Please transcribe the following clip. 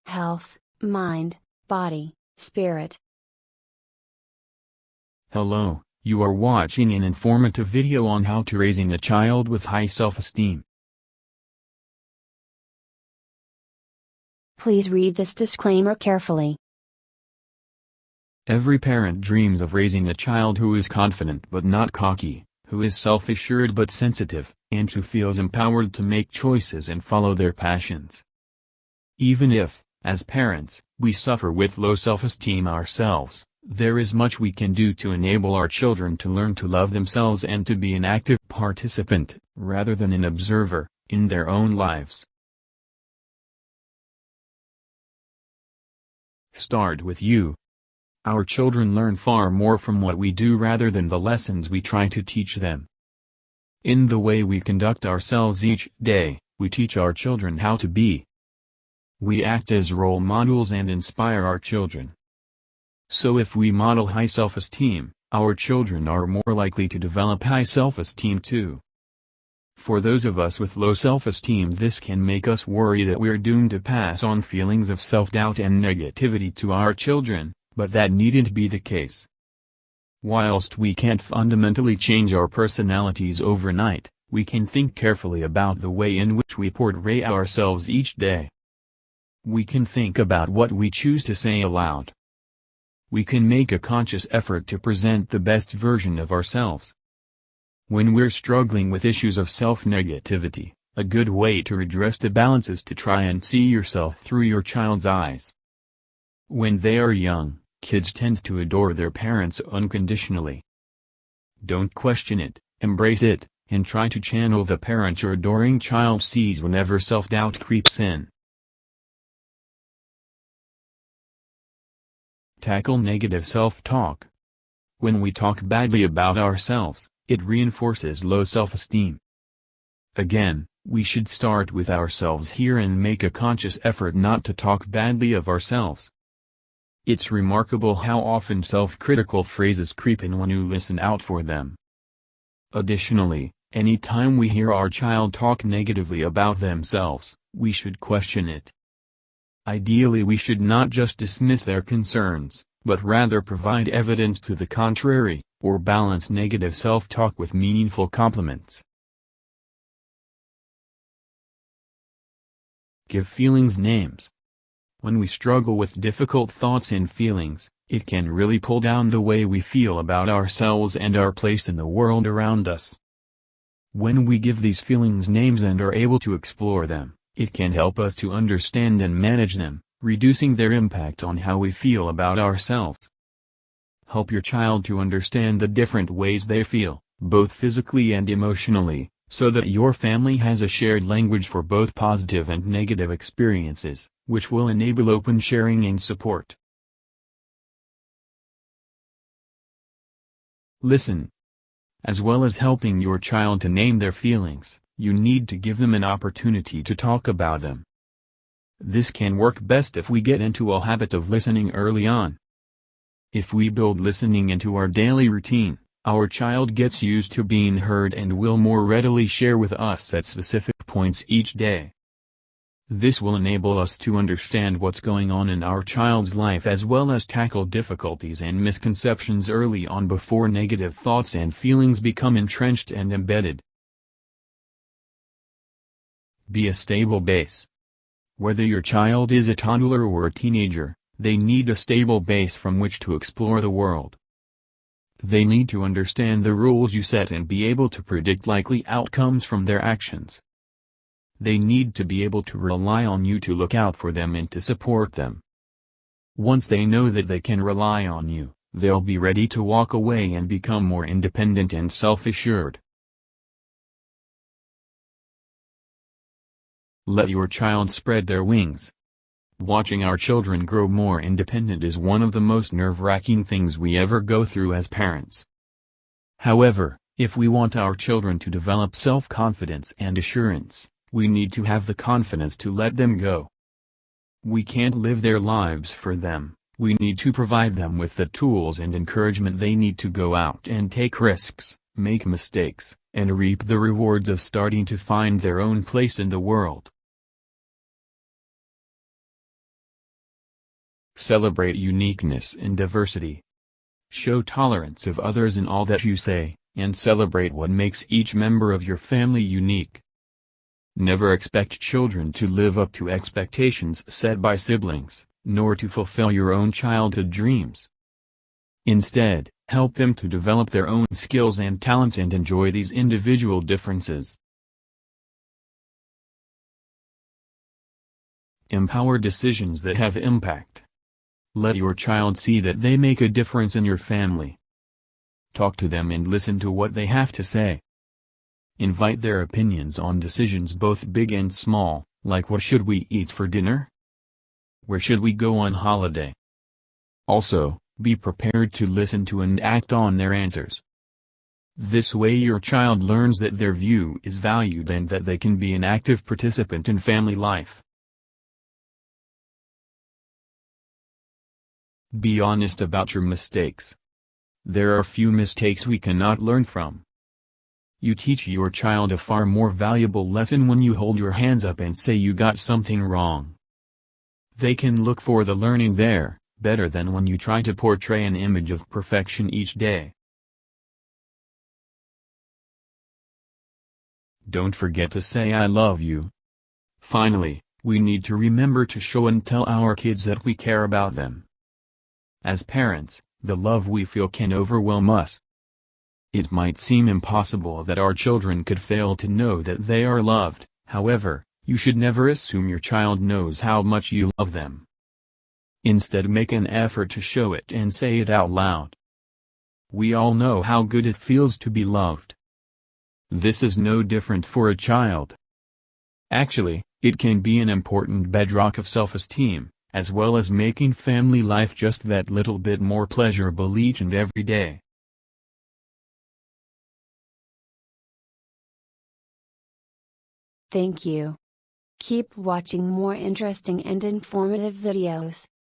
health, mind, body, spirit. Hello, you are watching an informative video on how to raising a child with high self-esteem. Please read this disclaimer carefully. Every parent dreams of raising a child who is confident but not cocky, who is self-assured but sensitive, and who feels empowered to make choices and follow their passions. Even if, as parents, we suffer with low self-esteem ourselves, there is much we can do to enable our children to learn to love themselves and to be an active participant, rather than an observer, in their own lives. Start with you. Our children learn far more from what we do rather than the lessons we try to teach them. In the way we conduct ourselves each day, we teach our children how to be. We act as role models and inspire our children. So if we model high self-esteem, our children are more likely to develop high self-esteem too. For those of us with low self-esteem, this can make us worry that we're doomed to pass on feelings of self-doubt and negativity to our children, but that needn't be the case. Whilst we can't fundamentally change our personalities overnight, we can think carefully about the way in which we portray ourselves each day. We can think about what we choose to say aloud. We can make a conscious effort to present the best version of ourselves. When we're struggling with issues of self-negativity, a good way to redress the balance is to try and see yourself through your child's eyes. When they are young, kids tend to adore their parents unconditionally. Don't question it, embrace it, and try to channel the parent your adoring child sees whenever self-doubt creeps in. Tackle negative self-talk. When we talk badly about ourselves, it reinforces low self-esteem. Again, we should start with ourselves here and make a conscious effort not to talk badly of ourselves. It's remarkable how often self-critical phrases creep in when you listen out for them. Additionally, any time we hear our child talk negatively about themselves, we should question it. Ideally, we should not just dismiss their concerns, but rather provide evidence to the contrary, or balance negative self-talk with meaningful compliments. Give feelings names. When we struggle with difficult thoughts and feelings, it can really pull down the way we feel about ourselves and our place in the world around us. When we give these feelings names and are able to explore them, it can help us to understand and manage them, reducing their impact on how we feel about ourselves. Help your child to understand the different ways they feel, both physically and emotionally, so that your family has a shared language for both positive and negative experiences, which will enable open sharing and support. Listen. As well as helping your child to name their feelings, you need to give them an opportunity to talk about them. This can work best if we get into a habit of listening early on. If we build listening into our daily routine, our child gets used to being heard and will more readily share with us at specific points each day. This will enable us to understand what's going on in our child's life as well as tackle difficulties and misconceptions early on before negative thoughts and feelings become entrenched and embedded. Be a stable base. Whether your child is a toddler or a teenager, they need a stable base from which to explore the world. They need to understand the rules you set and be able to predict likely outcomes from their actions. They need to be able to rely on you to look out for them and to support them. Once they know that they can rely on you, they'll be ready to walk away and become more independent and self-assured. Let your child spread their wings. Watching our children grow more independent is one of the most nerve-wracking things we ever go through as parents. However, if we want our children to develop self-confidence and assurance, we need to have the confidence to let them go. We can't live their lives for them, we need to provide them with the tools and encouragement they need to go out and take risks, make mistakes, and reap the rewards of starting to find their own place in the world. Celebrate uniqueness and diversity. Show tolerance of others in all that you say, and celebrate what makes each member of your family unique. Never expect children to live up to expectations set by siblings, nor to fulfill your own childhood dreams. Instead, help them to develop their own skills and talent and enjoy these individual differences. Empower decisions that have impact. Let your child see that they make a difference in your family. Talk to them and listen to what they have to say. Invite their opinions on decisions both big and small, like what should we eat for dinner? Where should we go on holiday? Also, be prepared to listen to and act on their answers. This way your child learns that their view is valued and that they can be an active participant in family life. Be honest about your mistakes. There are few mistakes we cannot learn from. You teach your child a far more valuable lesson when you hold your hands up and say you got something wrong. They can look for the learning there, better than when you try to portray an image of perfection each day. Don't forget to say I love you. Finally, we need to remember to show and tell our kids that we care about them. As parents, the love we feel can overwhelm us. It might seem impossible that our children could fail to know that they are loved, however, you should never assume your child knows how much you love them. Instead, make an effort to show it and say it out loud. We all know how good it feels to be loved. This is no different for a child. Actually, it can be an important bedrock of self-esteem, as well as making family life just that little bit more pleasurable each and every day. Thank you. Keep watching more interesting and informative videos.